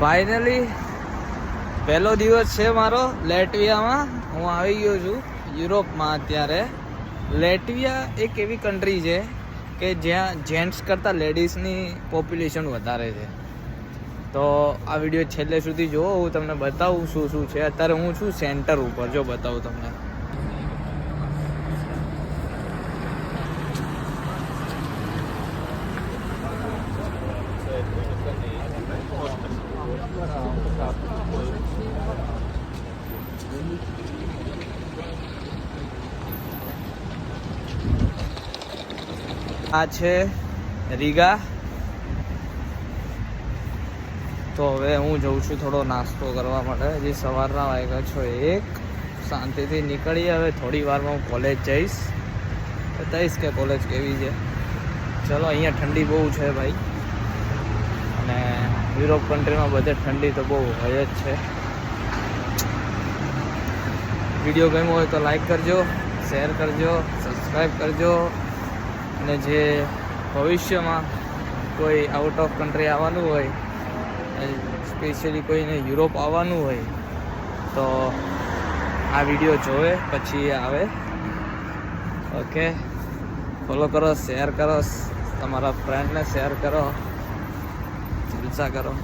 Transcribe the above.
Finally પહેલો દિવસ છે મારો લેટવિયામાં. હું આવી ગયો છું યુરોપમાં. અત્યારે લેટવિયા એક એવી કન્ટ્રી છે કે જ્યાં જેન્ટ્સ કરતાં લેડીઝની પોપ્યુલેશન વધારે છે. તો આ વિડીયો છેલ્લે સુધી જુઓ, હું તમને બતાવું શું શું છે. અત્યારે હું છું સેન્ટર ઉપર, જો બતાવું તમને. આ છે રીગા. તો હવે હું જઉં છું થોડો નાસ્તો કરવા માટે. હજી સવારના વાગ્યા છો 1. શાંતિથી નીકળીએ. હવે થોડી વારમાં હું કોલેજ જઈશ, બતાવીશ કે કોલેજ કેવી છે. ચલો, અહીંયા ઠંડી બહુ છે ભાઈ, અને યુરોપ કન્ટ્રીમાં બધે ઠંડી તો બહુ હોય જ છે. વિડીયો ગમ્યો હોય તો લાઈક કરજો, શેર કરજો, સબસ્ક્રાઈબ કરજો. અને જે ભવિષ્યમાં કોઈ આઉટ ઓફ કન્ટ્રી આવવાનું હોય, સ્પેશિયલી કોઈને યુરોપ આવવાનું હોય, તો આ વિડીયો જોવે પછી આવે. ઓકે, ફોલો કરો, શેર કરો, તમારા ફ્રેન્ડને શેર કરો, જલસા કરો.